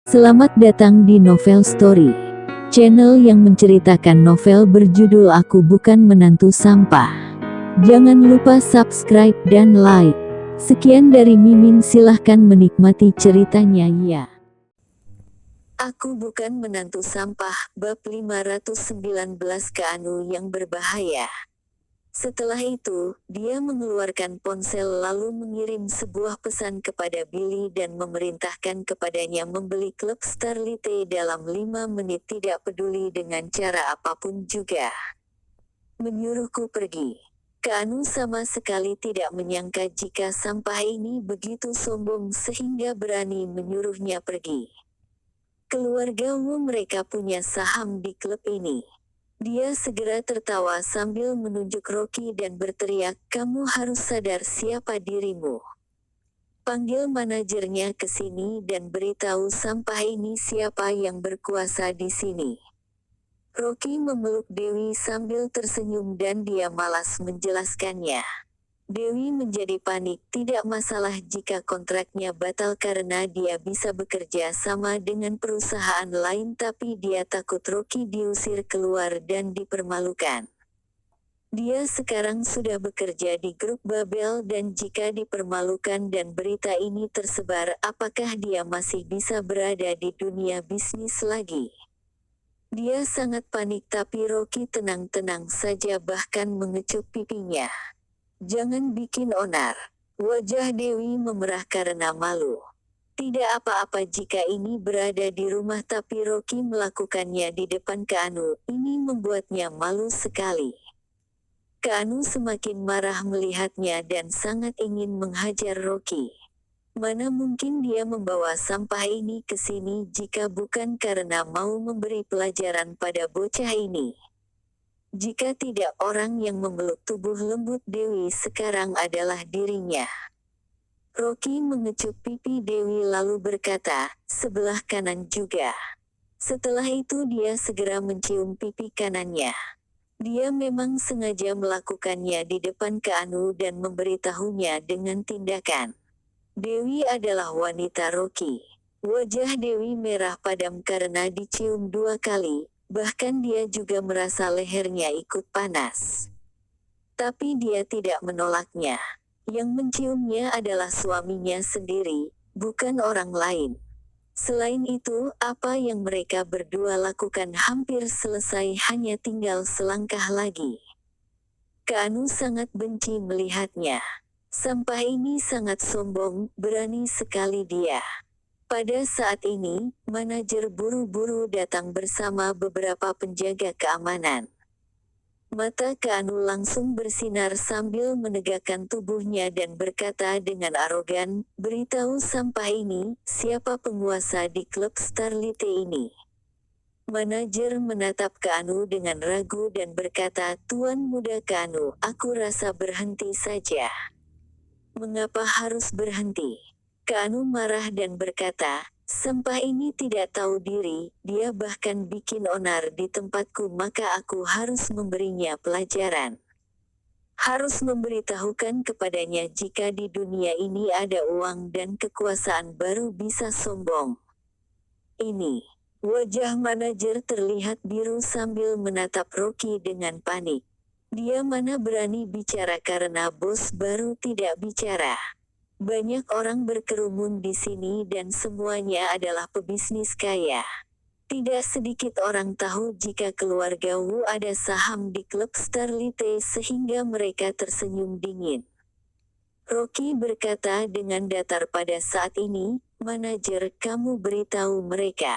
Selamat datang di Novel Story, channel yang menceritakan novel berjudul Aku Bukan Menantu Sampah. Jangan lupa subscribe dan like. Sekian dari Mimin, silahkan menikmati ceritanya ya. Aku Bukan Menantu Sampah, bab 519 Keanu yang berbahaya. Setelah itu, dia mengeluarkan ponsel lalu mengirim sebuah pesan kepada Billy dan memerintahkan kepadanya membeli klub Starlight dalam 5 menit, tidak peduli dengan cara apapun juga. Menyuruhku pergi. Keanu sama sekali tidak menyangka jika sampah ini begitu sombong sehingga berani menyuruhnya pergi. Keluarga Wu mereka punya saham di klub ini. Dia segera tertawa sambil menunjuk Rocky dan berteriak, "Kamu harus sadar siapa dirimu. Panggil manajernya ke sini dan beritahu sampah ini siapa yang berkuasa di sini." Rocky memeluk Dewi sambil tersenyum dan dia malas menjelaskannya. Dewi menjadi panik, tidak masalah jika kontraknya batal karena dia bisa bekerja sama dengan perusahaan lain, tapi dia takut Rocky diusir keluar dan dipermalukan. Dia sekarang sudah bekerja di grup Babel dan jika dipermalukan dan berita ini tersebar, apakah dia masih bisa berada di dunia bisnis lagi? Dia sangat panik, tapi Rocky tenang-tenang saja bahkan mengecup pipinya. "Jangan bikin onar." Wajah Dewi memerah karena malu. Tidak apa-apa jika ini berada di rumah, tapi Rocky melakukannya di depan Keanu, ini membuatnya malu sekali. Keanu semakin marah melihatnya dan sangat ingin menghajar Rocky. Mana mungkin dia membawa sampah ini ke sini jika bukan karena mau memberi pelajaran pada bocah ini. Jika tidak, orang yang memeluk tubuh lembut Dewi sekarang adalah dirinya. Rocky mengecup pipi Dewi lalu berkata, "Sebelah kanan juga." Setelah itu dia segera mencium pipi kanannya. Dia memang sengaja melakukannya di depan Keanu dan memberitahunya dengan tindakan. Dewi adalah wanita Rocky. Wajah Dewi merah padam karena dicium 2 kali. Bahkan dia juga merasa lehernya ikut panas. Tapi dia tidak menolaknya. Yang menciumnya adalah suaminya sendiri, bukan orang lain. Selain itu, apa yang mereka berdua lakukan hampir selesai, hanya tinggal selangkah lagi. Keanu sangat benci melihatnya. Sampah ini sangat sombong, berani sekali dia. Pada saat ini, manajer buru-buru datang bersama beberapa penjaga keamanan. Mata Keanu langsung bersinar sambil menegakkan tubuhnya dan berkata dengan arogan, "Beritahu sampah ini, siapa penguasa di klub Starlight ini?" Manajer menatap Keanu dengan ragu dan berkata, "Tuan muda Keanu, aku rasa berhenti saja." "Mengapa harus berhenti?" Keanu marah dan berkata, "Sampah ini tidak tahu diri, dia bahkan bikin onar di tempatku, maka aku harus memberinya pelajaran. Harus memberitahukan kepadanya jika di dunia ini ada uang dan kekuasaan baru bisa sombong." Ini. Wajah manajer terlihat biru sambil menatap Rocky dengan panik. Dia mana berani bicara karena bos baru tidak bicara. Banyak orang berkerumun di sini dan semuanya adalah pebisnis kaya. Tidak sedikit orang tahu jika keluarga Wu ada saham di klub Starlight sehingga mereka tersenyum dingin. Rocky berkata dengan datar pada saat ini, "Manajer, kamu beritahu mereka."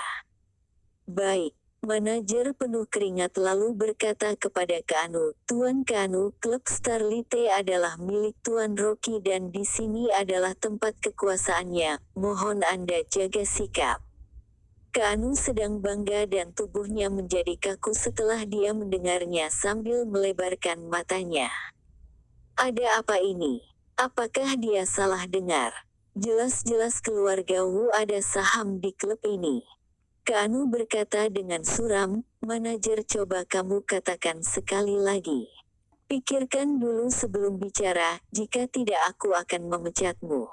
"Baik." Manajer penuh keringat lalu berkata kepada Keanu, "Tuan Keanu, klub Starlight adalah milik Tuan Rocky dan di sini adalah tempat kekuasaannya, mohon Anda jaga sikap." Keanu sedang bangga dan tubuhnya menjadi kaku setelah dia mendengarnya sambil melebarkan matanya. Ada apa ini? Apakah dia salah dengar? Jelas-jelas keluarga Wu ada saham di klub ini. Keanu berkata dengan suram, "Manajer, coba kamu katakan sekali lagi. Pikirkan dulu sebelum bicara, jika tidak aku akan memecatmu."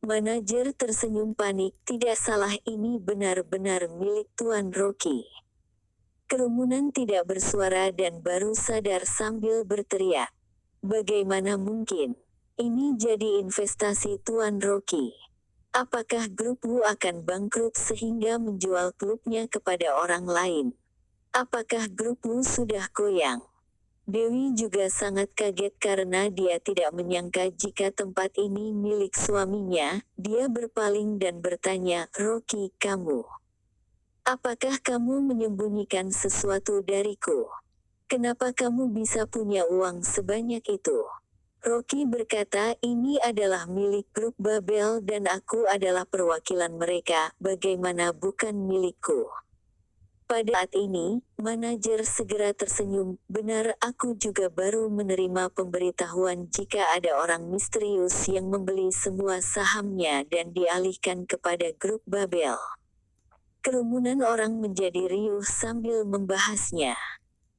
Manajer tersenyum panik, tidak salah, ini benar-benar milik Tuan Rocky. Kerumunan tidak bersuara dan baru sadar sambil berteriak. Bagaimana mungkin? Ini jadi investasi Tuan Rocky. Apakah grup Wu akan bangkrut sehingga menjual klubnya kepada orang lain? Apakah grup Wu sudah goyang? Dewi juga sangat kaget karena dia tidak menyangka jika tempat ini milik suaminya. Dia berpaling dan bertanya, "Rocky, kamu? Apakah kamu menyembunyikan sesuatu dariku? Kenapa kamu bisa punya uang sebanyak itu?" Rocky berkata, "Ini adalah milik grup Babel dan aku adalah perwakilan mereka, bagaimana bukan milikku?" Pada saat ini, manajer segera tersenyum, "Benar, aku juga baru menerima pemberitahuan jika ada orang misterius yang membeli semua sahamnya dan dialihkan kepada grup Babel." Kerumunan orang menjadi riuh sambil membahasnya.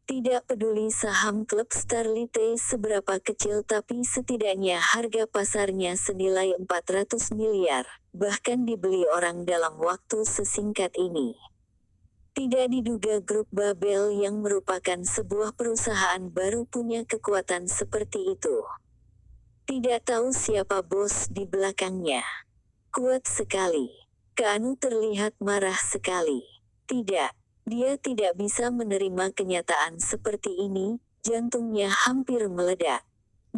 Tidak peduli saham klub Starlite seberapa kecil, tapi setidaknya harga pasarnya senilai 400 miliar, bahkan dibeli orang dalam waktu sesingkat ini. Tidak diduga grup Babel yang merupakan sebuah perusahaan baru punya kekuatan seperti itu. Tidak tahu siapa bos di belakangnya. Kuat sekali. Keanu terlihat marah sekali. Tidak, dia tidak bisa menerima kenyataan seperti ini, jantungnya hampir meledak.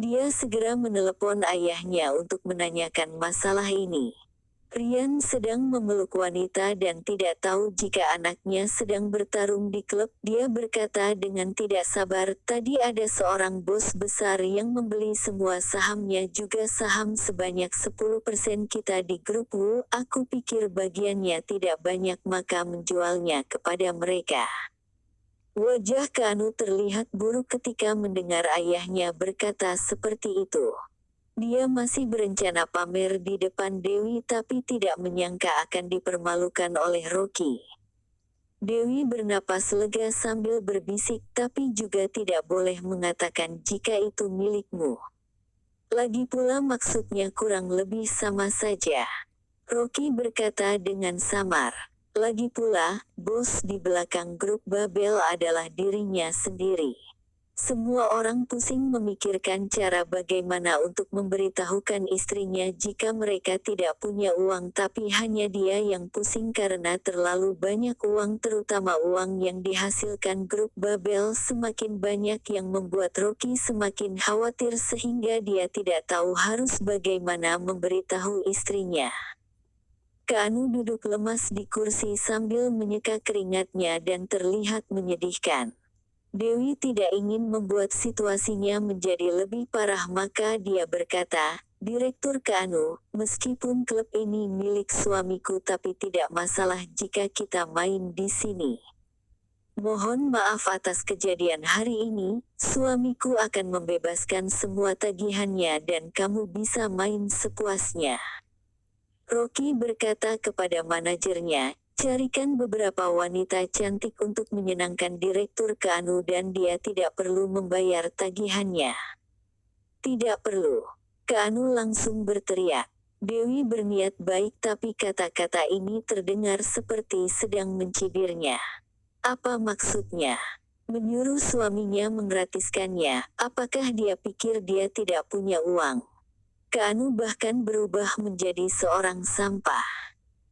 Dia segera menelepon ayahnya untuk menanyakan masalah ini. Ryan sedang memeluk wanita dan tidak tahu jika anaknya sedang bertarung di klub. Dia berkata dengan tidak sabar, "Tadi ada seorang bos besar yang membeli semua sahamnya, juga saham sebanyak 10% kita di grup Wu. Aku pikir bagiannya tidak banyak maka menjualnya kepada mereka." Wajah Keanu terlihat buruk ketika mendengar ayahnya berkata seperti itu. Dia masih berencana pamer di depan Dewi tapi tidak menyangka akan dipermalukan oleh Rocky. Dewi bernapas lega sambil berbisik, "Tapi juga tidak boleh mengatakan jika itu milikmu. Lagi pula maksudnya kurang lebih sama saja." Rocky berkata dengan samar. Lagi pula, bos di belakang grup Babel adalah dirinya sendiri. Semua orang pusing memikirkan cara bagaimana untuk memberitahukan istrinya jika mereka tidak punya uang, tapi hanya dia yang pusing karena terlalu banyak uang, terutama uang yang dihasilkan grup Babel semakin banyak yang membuat Rocky semakin khawatir sehingga dia tidak tahu harus bagaimana memberitahu istrinya. Keanu duduk lemas di kursi sambil menyeka keringatnya dan terlihat menyedihkan. Dewi tidak ingin membuat situasinya menjadi lebih parah maka dia berkata, "Direktur Keanu, meskipun klub ini milik suamiku tapi tidak masalah jika kita main di sini. Mohon maaf atas kejadian hari ini, suamiku akan membebaskan semua tagihannya dan kamu bisa main sepuasnya." Rocky berkata kepada manajernya, "Carikan beberapa wanita cantik untuk menyenangkan Direktur Keanu dan dia tidak perlu membayar tagihannya." "Tidak perlu." Keanu langsung berteriak. Dewi berniat baik tapi kata-kata ini terdengar seperti sedang mencibirnya. Apa maksudnya? Menyuruh suaminya menggratiskannya, apakah dia pikir dia tidak punya uang? Keanu bahkan berubah menjadi seorang sampah.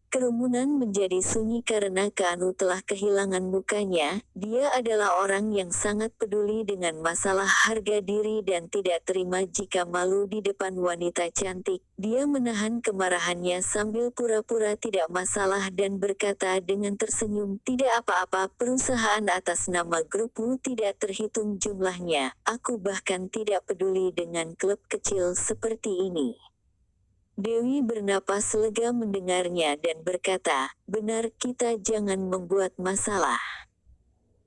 Kerumunan menjadi sunyi karena Keanu telah kehilangan mukanya. Dia adalah orang yang sangat peduli dengan masalah harga diri dan tidak terima jika malu di depan wanita cantik. Dia menahan kemarahannya sambil pura-pura tidak masalah dan berkata dengan tersenyum, "Tidak apa-apa, perusahaan atas nama grup Wu tidak terhitung jumlahnya. Aku bahkan tidak peduli dengan klub kecil seperti ini." Dewi bernapas lega mendengarnya dan berkata, "Benar, kita jangan membuat masalah."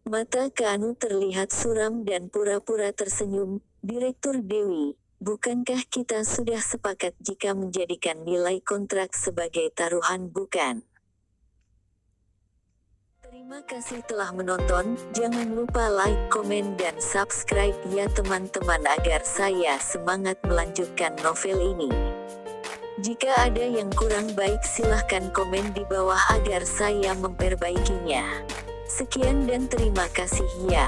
Mata Keanu terlihat suram dan pura-pura tersenyum. "Direktur Dewi, bukankah kita sudah sepakat jika menjadikan nilai kontrak sebagai taruhan, bukan?" Terima kasih telah menonton, jangan lupa like, komen dan subscribe ya teman-teman agar saya semangat melanjutkan novel ini. Jika ada yang kurang baik silahkan komen di bawah agar saya memperbaikinya. Sekian dan terima kasih ya.